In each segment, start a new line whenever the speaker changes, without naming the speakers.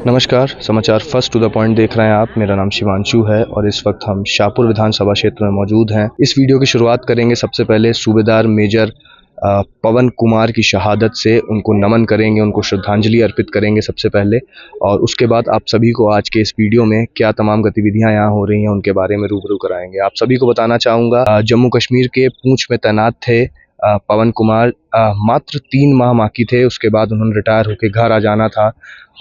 नमस्कार, समाचार first to the point देख रहे हैं आप। मेरा नाम शिवांशु है और इस वक्त हम शाहपुर विधानसभा क्षेत्र में मौजूद हैं। इस वीडियो की शुरुआत करेंगे सबसे पहले सूबेदार मेजर पवन कुमार की शहादत से। उनको नमन करेंगे, उनको श्रद्धांजलि अर्पित करेंगे सबसे पहले, और उसके बाद आप सभी को आज के इस वीडियो में क्या तमाम गतिविधियां यहाँ हो रही हैं उनके बारे में रूबरू कराएंगे। आप सभी को बताना चाहूँगा, जम्मू कश्मीर के पूंछ में तैनात थे पवन कुमार। मात्र 3 माह बाकी थे, उसके बाद उन्होंने रिटायर होकर घर आ जाना था।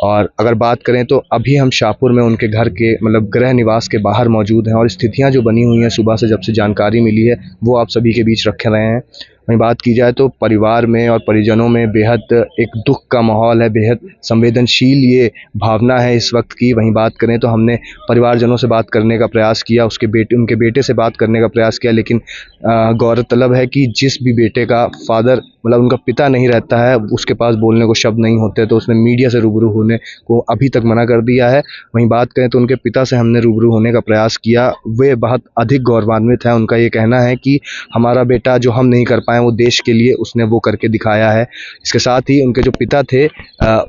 और अगर बात करें तो अभी हम शाहपुर में उनके घर के गृह निवास के बाहर मौजूद हैं, और स्थितियां जो बनी हुई हैं सुबह से जब से जानकारी मिली है वो आप सभी के बीच रख रहे हैं। वहीं बात की जाए तो परिवार में और परिजनों में बेहद एक दुख का माहौल है, बेहद संवेदनशील ये भावना है इस वक्त की। वहीं बात करें तो हमने परिवारजनों से बात करने का प्रयास किया, उनके बेटे से बात करने का प्रयास किया, लेकिन गौरतलब है कि जिस भी बेटे का फादर उनका पिता नहीं रहता है, उसके पास बोलने को शब्द नहीं होते, तो उसने मीडिया से रूबरू होने को अभी तक मना कर दिया है। वहीं बात करें तो उनके पिता से हमने रूबरू होने का प्रयास किया, वे बहुत अधिक गौरवान्वित हैं। उनका ये कहना है कि हमारा बेटा जो हम नहीं कर पाए वो देश के लिए उसने वो करके दिखाया है। इसके साथ ही उनके जो पिता थे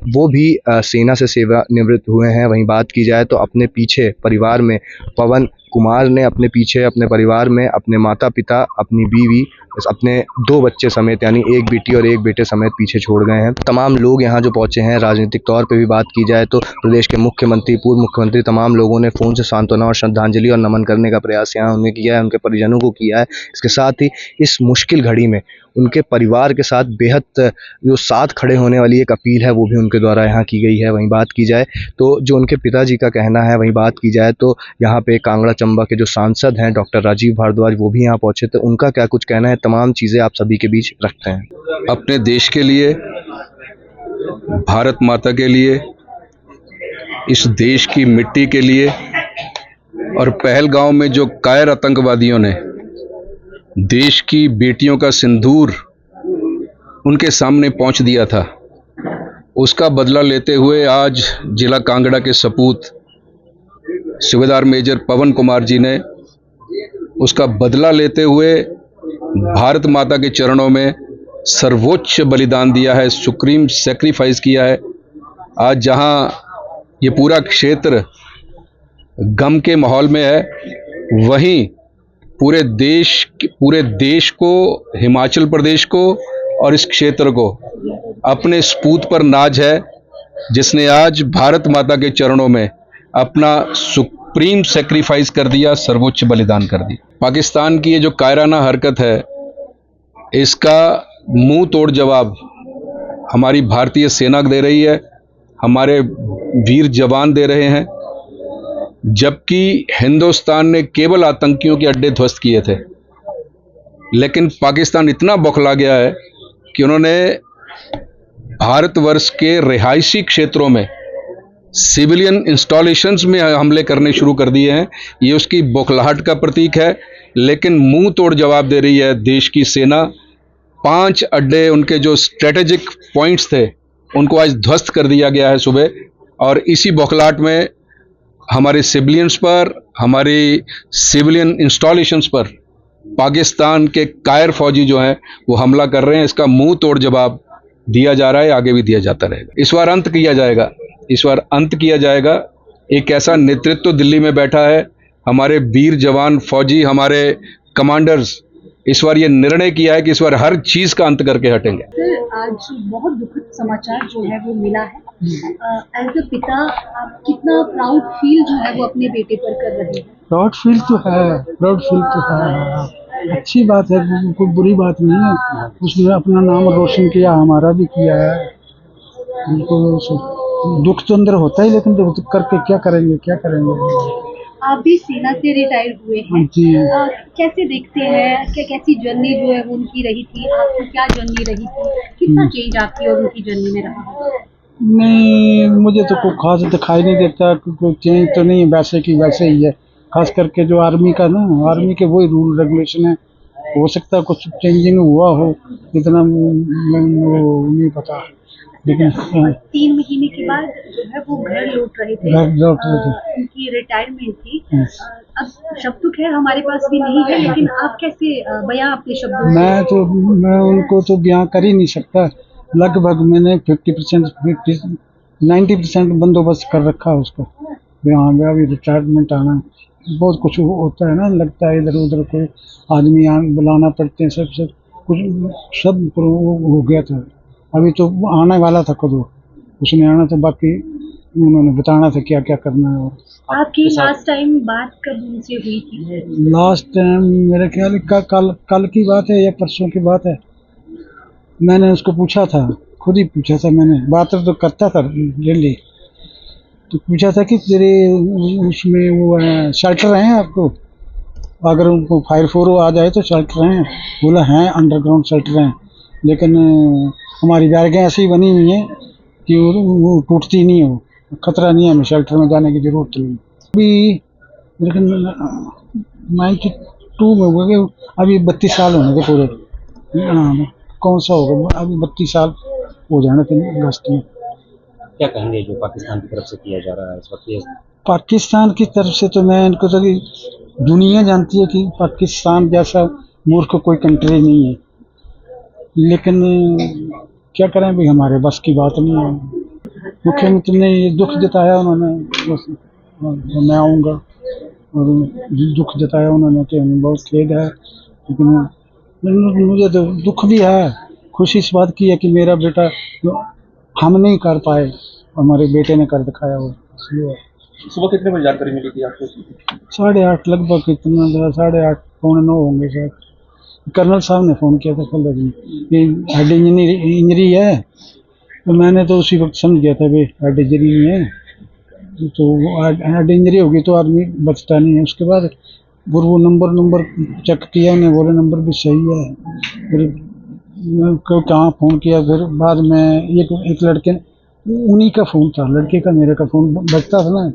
वो भी सेना से सेवानिवृत्त हुए हैं। वहीं बात की जाए तो अपने पीछे परिवार में पवन कुमार ने अपने पीछे अपने परिवार में अपने माता पिता, अपनी बीवी, अपने 2 बच्चे समेत, यानी 1 बेटी और 1 बेटे समेत पीछे छोड़ गए हैं। तमाम लोग यहाँ जो पहुँचे हैं, राजनीतिक तौर पे भी बात की जाए तो प्रदेश के मुख्यमंत्री, पूर्व मुख्यमंत्री, तमाम लोगों ने फ़ोन से सांत्वना और श्रद्धांजलि और नमन करने का प्रयास यहाँ उन्हें किया है, उनके परिजनों को किया है। इसके साथ ही इस मुश्किल घड़ी में उनके परिवार के साथ बेहद जो साथ खड़े होने वाली एक अपील है वो भी उनके द्वारा यहाँ की गई है। वहीं बात की जाए तो जो उनके पिताजी का कहना है, वहीं बात की जाए तो यहाँ पे कांगड़ा चंबा के जो सांसद हैं डॉक्टर राजीव भारद्वाज, वो भी यहाँ पहुँचे थे। उनका क्या कुछ कहना है, तमाम चीज़ें आप सभी के बीच रखते हैं।
अपने देश के लिए, भारत माता के लिए, इस देश की मिट्टी के लिए, और पहलगांव में जो कायर आतंकवादियों ने देश की बेटियों का सिंदूर उनके सामने पहुंच दिया था, उसका बदला लेते हुए आज जिला कांगड़ा के सपूत सूबेदार मेजर पवन कुमार जी ने उसका बदला लेते हुए भारत माता के चरणों में सर्वोच्च बलिदान दिया है, सुप्रीम सेक्रीफाइस किया है। आज जहां ये पूरा क्षेत्र गम के माहौल में है, वहीं पूरे देश को, हिमाचल प्रदेश को और इस क्षेत्र को अपने सपूत पर नाज है, जिसने आज भारत माता के चरणों में अपना सुप्रीम सेक्रीफाइस कर दिया, सर्वोच्च बलिदान कर दिया। पाकिस्तान की ये जो कायराना हरकत है, इसका मुंह तोड़ जवाब हमारी भारतीय सेना दे रही है, हमारे वीर जवान दे रहे हैं। जबकि हिंदुस्तान ने केवल आतंकियों के अड्डे ध्वस्त किए थे, लेकिन पाकिस्तान इतना बौखला गया है कि उन्होंने भारतवर्ष के रिहायशी क्षेत्रों में सिविलियन इंस्टॉलेशंस में हमले करने शुरू कर दिए हैं। ये उसकी बौखलाहट का प्रतीक है, लेकिन मुंह तोड़ जवाब दे रही है देश की सेना। 5 अड्डे, उनके जो स्ट्रेटेजिक पॉइंट्स थे, उनको आज ध्वस्त कर दिया गया है सुबह, और इसी बौखलाहट में हमारे सिविलियंस पर, हमारी सिविलियन इंस्टॉलेशंस पर पाकिस्तान के कायर फौजी जो हैं वो हमला कर रहे हैं। इसका मुंह तोड़ जवाब दिया जा रहा है, आगे भी दिया जाता रहेगा। इस बार अंत किया जाएगा। एक ऐसा नेतृत्व दिल्ली में बैठा है, हमारे वीर जवान फौजी, हमारे कमांडर्स, इस बार ये निर्णय किया है कि इस बार हर चीज का अंत करके हटेंगे।
सर, आज बहुत दुखद समाचार जो है वो मिला है। एज अ पिता आप कितना प्राउड फील जो है वो अपने बेटे पर कर रहे हैं?
प्राउड फील तो है, अच्छी बात है, कोई बुरी बात नहीं है। उसने अपना नाम रोशन किया, हमारा भी किया है। उनको दुख तो अंदर होता ही, लेकिन दुख करके क्या करेंगे।
आप भी सेना से रिटायर हुए हैं
जी।
कैसे देखते हैं, कैसी जर्नी जो है वो उनकी रही थी, आपकी क्या जर्नी रही थी, कितना चेंज आपकी और उनकी जर्नी में रहा?
नहीं, मुझे तो कोई खास दिखाई नहीं देता, कोई चेंज तो नहीं है, वैसे की वैसे ही है। खास करके जो आर्मी के वही रूल रेगुलेशन है। हो सकता है कुछ चेंजिंग हुआ हो, इतना वो नहीं पता। लेकिन
3 महीने के बाद जो है वो घर लौट रहे थे, उनकी रिटायरमेंट थी। अब शब्द तो खैर हमारे पास भी नहीं है, लेकिन आप कैसे बयां अपने शब्दों?
मैं उनको तो बयां कर ही नहीं सकता। लगभग मैंने 50% 90% बंदोबस्त कर रखा है उसका। यहाँ गया अभी रिटायरमेंट आना है। बहुत कुछ होता है ना, लगता है इधर उधर कोई आदमी बुलाना पड़ते हैं, सब सब हो गया था। अभी तो आने वाला था खुद वो, उसने आना था, बाकी उन्होंने बताना था क्या क्या करना है। और
आपकी लास्ट टाइम बात कब उनसे हुई थी?
लास्ट टाइम मेरे ख्याल कल की बात है या परसों की बात है। मैंने उसको पूछा था, खुद ही पूछा था मैंने, बात तो करता था डेली। तो पूछा था कि तेरे उसमें वो शेल्टर हैं आपको, अगर उनको फायर फोर आ जाए तो शेल्टर हैं? बोला हैं, अंडरग्राउंड शेल्टर हैं, लेकिन हमारी बैरकें ऐसी बनी हुई हैं कि वो टूटती नहीं है, वो खतरा नहीं है, हमें शेल्टर में जाने की ज़रूरत नहीं। अभी लेकिन 92 में हो गए, अभी 32 साल होने के पूरे। हाँ, कौन सा होगा, अभी 32 साल हो जाने थे अगस्त में।
क्या कहेंगे जो पाकिस्तान की तरफ से किया जा रहा है इस वक्त?
पाकिस्तान की तरफ से तो मैं इनको तो दुनिया जानती है कि पाकिस्तान जैसा मूर्ख कोई कंट्री नहीं है, लेकिन क्या करें भाई, हमारे बस की बात नहीं है। मुख्यमंत्री ने ये दुख जताया, उन्होंने बस मैं आऊँगा, और दुख जताया उन्होंने कि हमें बहुत खेद है, लेकिन मुझे तो दुख भी है, खुशी इस बात की है कि मेरा बेटा हम नहीं कर पाए, हमारे बेटे ने कर दिखाया वो, इसलिए।
सुबह कितने बजे जानकारी मिली थी आपको?
8:30 लगभग, इतना 8:30 पौने 9 होंगे शायद। कर्नल साहब ने फ़ोन किया था कल ये हेड इंजरी है, तो मैंने तो उसी वक्त समझ गया था भाई हेड इंजरी है, तो हेड इंजरी होगी तो आदमी बचता नहीं है। उसके बाद फिर वो नंबर चेक किया, उन्हें बोले नंबर भी सही है, फिर कहाँ फ़ोन किया, फिर बाद में एक लड़के, उन्हीं का फ़ोन था, लड़के का, मेरे का फ़ोन बजता था ना,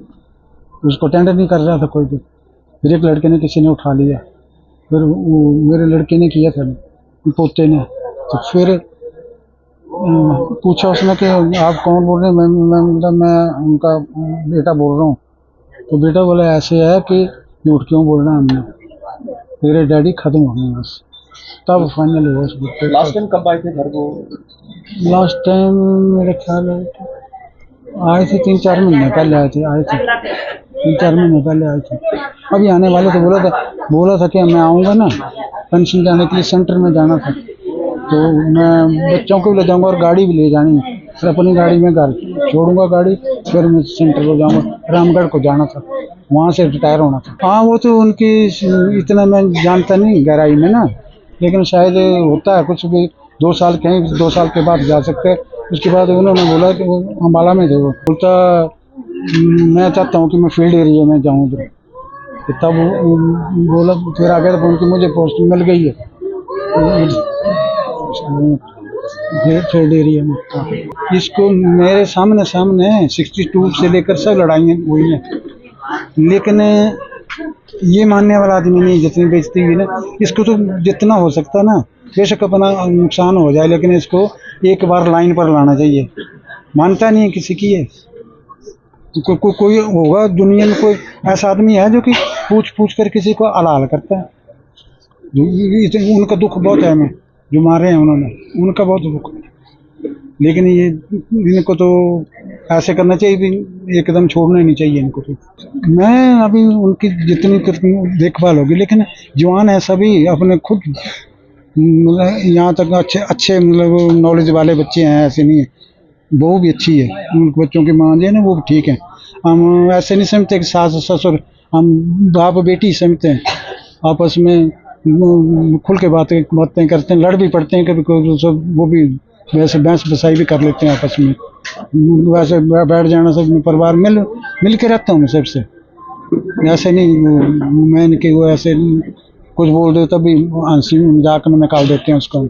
उसको अटेंड नहीं कर रहा था कोई भी, फिर एक लड़के ने, किसी ने उठा लिया, फिर वो मेरे लड़के ने किया था, पोते ने, तो फिर पूछा उसने कि आप कौन बोल रहे हैं? मैं उनका बेटा बोल रहा हूँ। तो बेटा बोला ऐसे है कि झूठ क्यों बोलना है हमने, तेरे डैडी ख़त्म हो गए बस। तब फाइनल हुआ उस बेटे।
लास्ट टाइम कब आए थे घर को?
लास्ट टाइम मेरे ख्याल आए थे 3-4 महीने पहले आए थे 3-4 महीने पहले आए थे। अभी आने वाले तो बोला था कि मैं आऊँगा ना, पेंशन जाने के लिए सेंटर में जाना था, तो मैं बच्चों को भी ले जाऊँगा और गाड़ी भी ले जानी है, फिर अपनी गाड़ी में घर छोड़ूंगा गाड़ी, फिर मैं सेंटर को जाऊँगा। रामगढ़ को जाना था, वहाँ से रिटायर होना था। हाँ, वो तो उनकी इतना मैं जानता नहीं गहराई में ना, लेकिन शायद होता है कुछ भी, 2 साल कहीं 2 साल के बाद जा सकते हैं। उसके बाद उन्होंने बोला कि वो अम्बाला में थे, वो बोलता मैं चाहता हूँ कि मैं फील्ड एरिया में जाऊँ उधर, तो तब बोला, फिर आगे तो उनकी मुझे पोस्ट मिल गई है फील्ड एरिया में। इसको मेरे सामने 62 से लेकर सब लड़ाइयाँ हुई हैं, लेकिन ये मानने वाला आदमी नहीं, जितनी बेइज्जती हुई ना, इसको तो जितना हो सकता ना, बेशक अपना नुकसान हो जाए, लेकिन इसको एक बार लाइन पर लाना चाहिए। मानता नहीं है किसी की है। कोई होगा दुनिया में, कोई ऐसा आदमी है जो कि पूछ कर किसी को हलाल करता है? उनका दुख बहुत है, हमें जो मारे हैं उन्होंने, उनका बहुत दुख है, लेकिन ये इनको तो ऐसे करना चाहिए भी, एकदम छोड़ना ही नहीं चाहिए इनको। तो मैं अभी उनकी जितनी देखभाल होगी, लेकिन जवान है सभी, अपने खुद मतलब यहाँ तक अच्छे मतलब नॉलेज वाले बच्चे हैं, ऐसे नहीं है। बहू भी अच्छी है, उन बच्चों की माँ जो है ना वो भी ठीक है। हम ऐसे नहीं समझते कि सास ससुर, हम बाप बेटी समझते हैं, आपस में खुल के बातें करते हैं, लड़ भी पड़ते हैं कभी कोई, सब वो भी वैसे बहस बसाई भी कर लेते हैं आपस में। वैसे बैठ जाना, सब परिवार मिल के रहता हूँ मैं सबसे, ऐसे नहीं मैं इनके वो ऐसे कुछ बोल दे तभी हंसी मजाक में निकाल देते हैं उसको।